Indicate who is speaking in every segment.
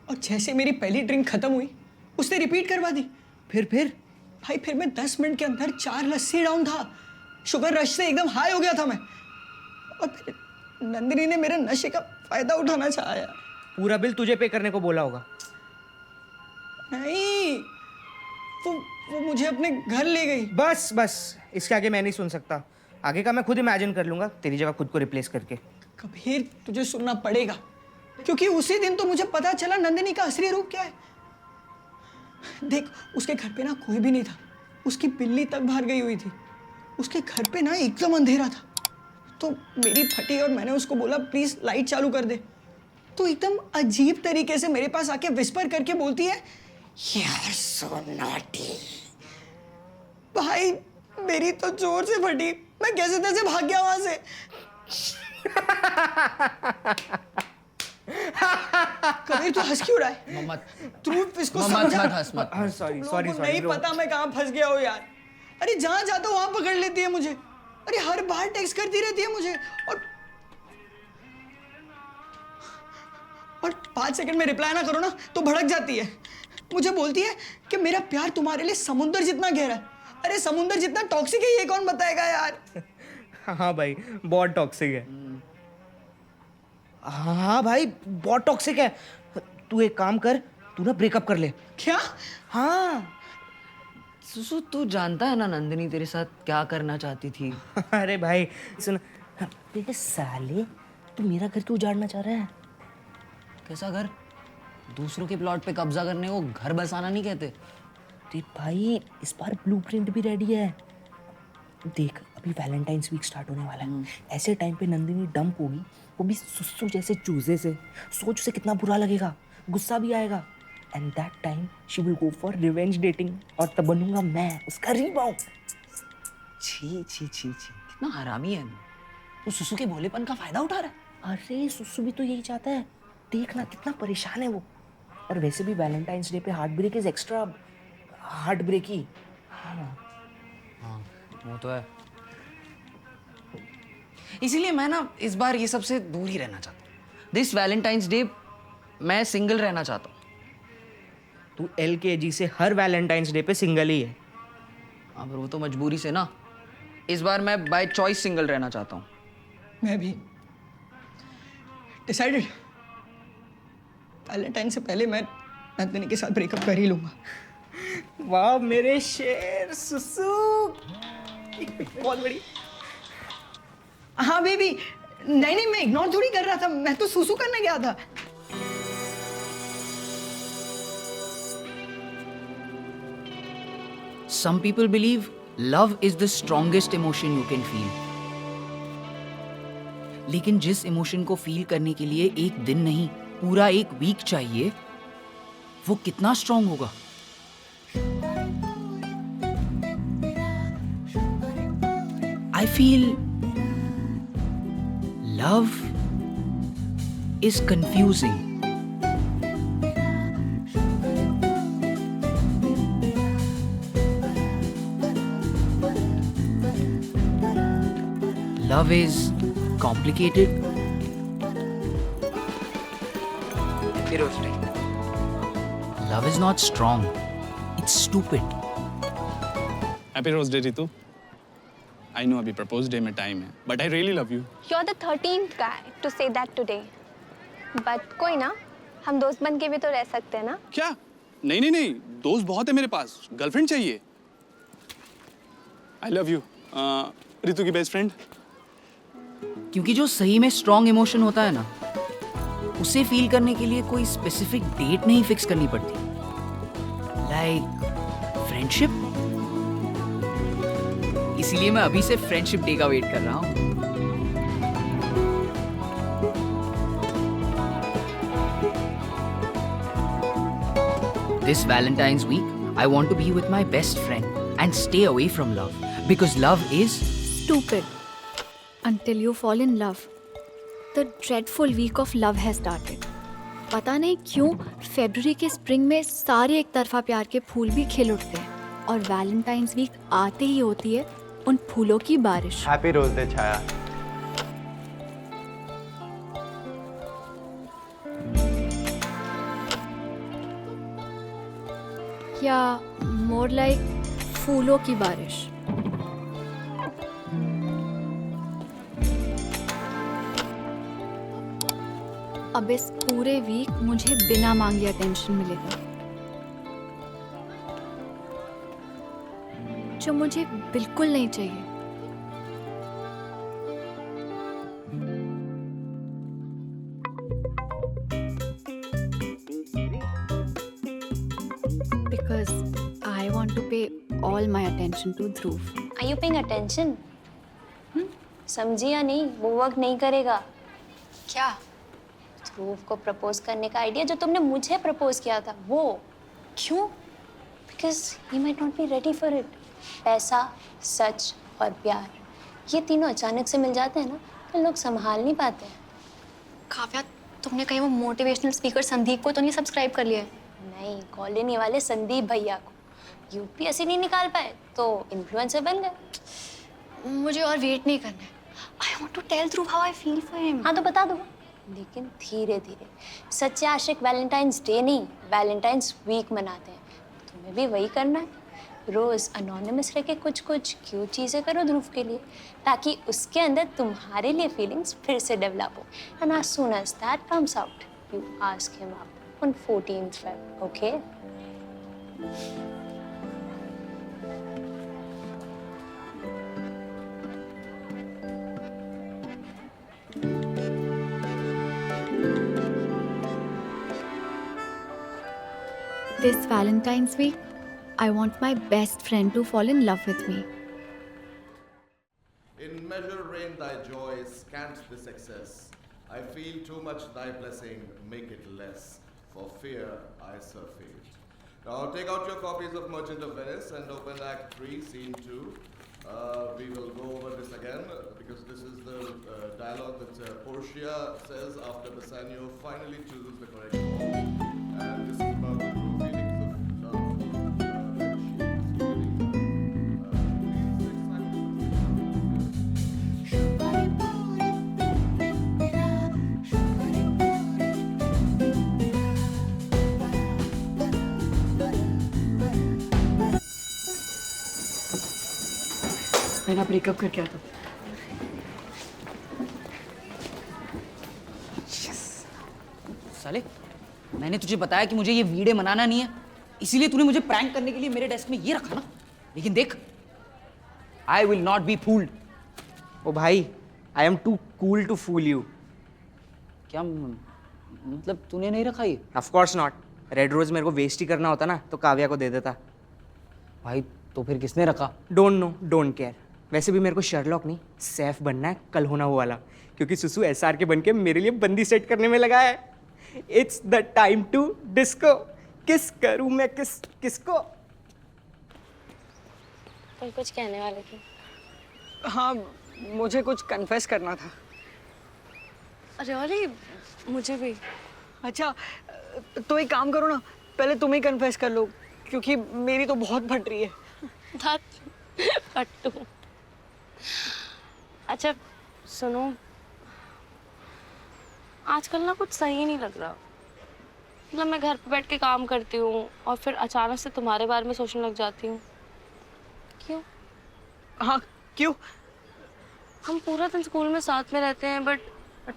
Speaker 1: और जैसे मेरी पहली ड्रिंक खत्म हुई उसने रिपीट करवा दी। फिर भाई फिर मैं 10 मिनट के अंदर 4 लस्सी डाउन था। शुगर रश से एकदम हाई हो गया था मैं। और फिर नंदिनी ने मेरे नशे का फायदा उठाना चाहा यार।
Speaker 2: पूरा बिल तुझे पे करने को बोला होगा।
Speaker 1: नहीं, वो मुझे अपने घर ले गई।
Speaker 2: बस इसके आगे मैं नहीं सुन सकता। आगे का मैं खुद इमेजिन कर लूंगा तेरी जगह खुद को रिप्लेस करके।
Speaker 1: कबीर तुझे सुनना पड़ेगा, क्योंकि उसी दिन तो मुझे पता चला नंदिनी का असली रूप क्या है। देख उसके घर पे ना कोई भी नहीं था, उसकी बिल्ली तक बाहर गई हुई थी। उसके घर पे ना एकदम अंधेरा था, तो मेरी फटी और मैंने उसको बोला प्लीज लाइट चालू कर दे। तो एकदम अजीब तरीके से मेरे पास आके विस्पर करके बोलती है You are so naughty। भाई मेरी तो जोर से फटी, मैं कैसे तैसे भाग गया वहां से। कबीर तू हंस क्यों रहा है? तू इसको समझा।
Speaker 2: सॉरी
Speaker 1: नहीं पता मैं कहाँ फंस गया हूँ यार। अरे जहाँ जाता हूँ वहां पकड़ लेती है मुझे। अरे हर बार टेक्स्ट करती रहती है मुझे और 5 सेकंड में रिप्लाई ना करो ना तो भड़क जाती है। मुझे बोलती है कि मेरा प्यार तुम्हारे लिए समुंदर जितना गहरा है। अरे समुंदर जितना टॉक्सिक है ये कौन बताएगा यार।
Speaker 2: हाँ भाई बहुत टॉक्सिक है। हाँ भाई बहुत टॉक्सिक है। तू एक काम कर, तू ना ब्रेकअप कर ले।
Speaker 1: क्या?
Speaker 2: हाँ
Speaker 3: सुसु तू जानता है ना नंदिनी तेरे साथ क्या करना चाहती थी।
Speaker 2: अरे भाई सुन, तेरे साले तू मेरा घर क्यों उजाड़ना चाह रहा है?
Speaker 3: कैसा घर? दूसरों के प्लॉट पे कब्जा करने को घर बसाना नहीं कहते।
Speaker 2: तो भाई इस बार ब्लूप्रिंट भी रेडी है। देख अभी वैलेंटाइंस वीक स्टार्ट होने वाला है। ऐसे टाइम पे नंदिनी डंप होगी, वो भी सुसु जैसे चूजे से। सोच उसे कितना बुरा लगेगा, गुस्सा भी आएगा। And that time she will go for revenge dating और तब बनूंगा मैं उसका रीबाउंड।
Speaker 3: छी कितना हरामी है तू। सुसु के भोलेपन का फायदा उठा रहा है।
Speaker 2: अरे सुसु भी तो यही चाहता है। देखना कितना परेशान है वो। और वैसे भी वैलेंटाइंस डे पे heart break is extra heart break ही।
Speaker 3: हाँ वो तो है। इसीलिए मैं ना इस बार ये सबसे दूर ही रहना चाहता हूँ। दिस वैलेंटाइंस डे मैं सिंगल रहना चाहता हूँ।
Speaker 2: तू LKG से हर वैलेंटाइंस डे पे सिंगल ही है।
Speaker 3: हाँ पर वो तो मजबूरी से ना। इस बार मैं बाय चॉइस सिंगल रहना चाहता हूँ।
Speaker 1: मैं भी डिसाइडेड। वैलेंटाइन से पहले मैं नंदिनी के साथ ब्रेकअप कर ही लूंगा।
Speaker 2: वाह मेरे शेर सुसु। बहुत बड़ी।
Speaker 1: हाँ बेबी, नहीं मैं इग्नोर थोड़ी कर रहा था, मैं तो सुसु करने गया था।
Speaker 3: Some people believe love is the strongest emotion you can feel. लेकिन जिस इमोशन को फील करने के लिए एक दिन नहीं पूरा एक वीक चाहिए, वो कितना स्ट्रांग होगा। I feel love is confusing. Love is complicated. Love is not strong. It's stupid.
Speaker 4: Happy Rose Day, Ritu. I know अभी प्रपोज डे में टाइम है, but I really love you.
Speaker 5: You're the 13th guy to say that today. But कोई ना, हम दोस्त बन के भी तो रह सकते हैं ना?
Speaker 4: क्या? नहीं, दोस्त बहुत है मेरे पास, गर्लफ्रेंड चाहिए. I love you. रितु की बेस्ट फ्रेंड.
Speaker 3: क्योंकि जो सही में स्ट्रॉन्ग इमोशन होता है ना, उसे फील करने के लिए कोई स्पेसिफिक डेट नहीं फिक्स करनी पड़ती। Like friendship. इसीलिए मैं अभी से फ्रेंडशिप डे का वेट कर रहा हूँ। This Valentine's week, I want to be with my best friend and stay away from love because love is
Speaker 6: stupid. Until you fall in love. The dreadful week of love has started. पता नहीं क्यों फरवरी के spring में सारे एक तरफा प्यार के फूल भी खिल उठते हैं और वैलेंटाइंस वीक आते ही होती है उन फूलों की बारिश।
Speaker 7: हैप्पी रोज डे छाया।
Speaker 6: या मोर लाइक फूलों की बारिश? अब इस पूरे वीक मुझे बिना मांगे अटेंशन मिलेगा, जो मुझे बिल्कुल नहीं चाहिए। Because I want to pay all my attention to Dhruv.
Speaker 5: Are you paying attention? समझी या नहीं? वो वर्क नहीं करेगा।
Speaker 6: क्या?
Speaker 5: ध्रुव को प्रपोज करने का आइडिया जो तुमने मुझे प्रपोज किया था वो।
Speaker 6: क्यों?
Speaker 5: Because he might not be ready for it. पैसा, सच और प्यार, ये तीनों अचानक से मिल जाते हैं ना तो लोग संभाल नहीं पाते हैं।
Speaker 6: काव्या, तुमने कहीं वो मोटिवेशनल स्पीकर संदीप को तो नहीं सब्सक्राइब कर लिया है?
Speaker 5: नहीं, कॉलोनी वाले संदीप भैया को यूपीएससी नहीं निकाल पाए तो इन्फ्लुएंसर बन गए।
Speaker 6: मुझे और वेट नहीं करना है। I want to tell Dhruv how I feel for him.
Speaker 5: हाँ तो बता दो, लेकिन धीरे धीरे। सच्चे आशिक वैलेंटाइंस डे नहीं, वैलेंटाइंस वीक मनाते हैं। तुम्हें भी वही करना है। रोज अनोनिमस रह के कुछ कुछ क्यूट चीज़ें करो ध्रुव के लिए, ताकि उसके अंदर तुम्हारे लिए फीलिंग्स फिर से डेवलप हो। And as soon as that comes out, you ask him up on 14th Feb, okay?
Speaker 6: This Valentine's week, I want my best friend to fall in love with me.
Speaker 7: In measure reign thy joy, scant this excess. I feel too much thy blessing, make it less. For fear I surfeit. Now take out your copies of Merchant of Venice and open Act 3, Scene 2. We will go over this again because this is the dialogue that Portia says after Bassanio finally chooses the correct role. And this is about the true feelings of love that she is feeling.
Speaker 1: मैंने breakup करके आता।
Speaker 3: साले, मैंने तुझे बताया कि मुझे ये वीडियो मनाना नहीं है, इसीलिए तूने मुझे प्रैंक करने के लिए मेरे डेस्क में ये रखा ना। लेकिन देख, I will not be fooled.
Speaker 2: ओ भाई, I am too cool to fool you.
Speaker 3: क्या मतलब तूने नहीं रखा ये?
Speaker 2: Of course not. Red rose मेरे को वेस्ट ही करना होता ना तो काव्या को दे देता।
Speaker 3: भाई तो फिर किसने रखा?
Speaker 2: Don't know, don't care. वैसे भी मेरे को शर्लॉक नहीं, सैफ बनना है, कल होना वो वाला। क्योंकि सुसु एसआर के बन के मेरे लिए बंदी सेट करने में लगा है। It's the time to disco. किस करूं मैं किसको?
Speaker 5: तुम कुछ कहने वाले थे?
Speaker 1: हाँ, मुझे कुछ कन्फेस करना था।
Speaker 5: अरे मुझे भी।
Speaker 1: अच्छा, तो एक काम करो ना, पहले तुम ही कन्फेस कर लो, क्योंकि मेरी तो बहुत फट रही है।
Speaker 8: फट्टू। अच्छा सुनो, आजकल ना कुछ सही नहीं लग रहा। मतलब मैं घर पे बैठ के काम करती हूँ और फिर अचानक से तुम्हारे बारे में सोचने लग जाती हूँ। क्यों?
Speaker 1: हाँ, क्यों?
Speaker 8: हम पूरा दिन स्कूल में साथ में रहते हैं, बट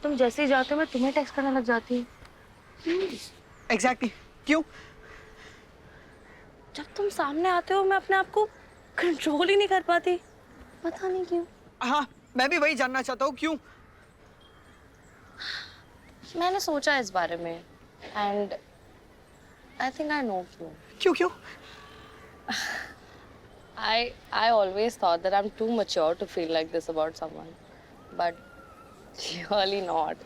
Speaker 8: तुम जैसे ही जाते हो मैं तुम्हें टेक्स्ट करने लग जाती हूँ।
Speaker 1: एग्जैक्टली, क्यों?
Speaker 8: जब तुम सामने आते हो मैं अपने आप को कंट्रोल ही नहीं कर पाती, पता नहीं क्यों।
Speaker 1: हाँ, मैं भी वही जानना चाहता हूँ, क्यों?
Speaker 8: मैंने सोचा इस बारे में and I think I know क्यों।
Speaker 1: क्यों?
Speaker 8: I always thought that I'm too mature to feel like this about someone, but clearly not.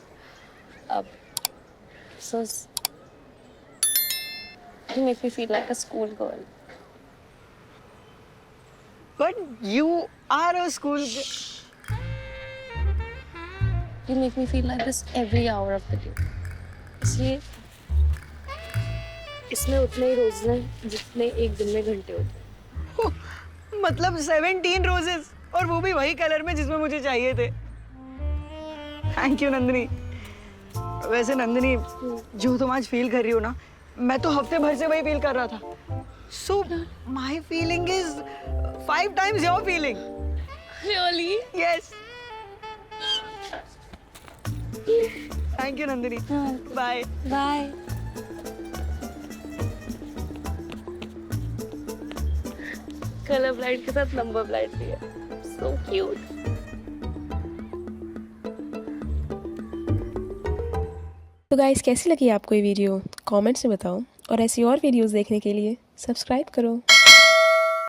Speaker 8: So you make me feel like a schoolgirl.
Speaker 1: But you are a school.
Speaker 8: You make me feel like this every hour of the day. इसलिए इसमें उतने ही रोज हैं जितने एक दिन में घंटे होते हैं।
Speaker 1: मतलब 17 रोजेस, और वो भी वही कलर में जिसमें मुझे चाहिए थे। Thank you Nandini. वैसे नंदिनी, जो तुम आज फील कर रही हो ना, मैं तो हफ्ते भर से वही फील कर रहा था। So my feeling is 5 times your feeling.
Speaker 8: Really?
Speaker 1: Yes. Thank you, Nandini. Bye.
Speaker 8: Bye. Colour blind के साथ नंबर ब्लाइंड भी है. So cute.
Speaker 9: तो गाइस कैसी लगी आपको ये वीडियो कमेंट्स में बताओ और ऐसी और वीडियोस देखने के लिए सब्सक्राइब करो.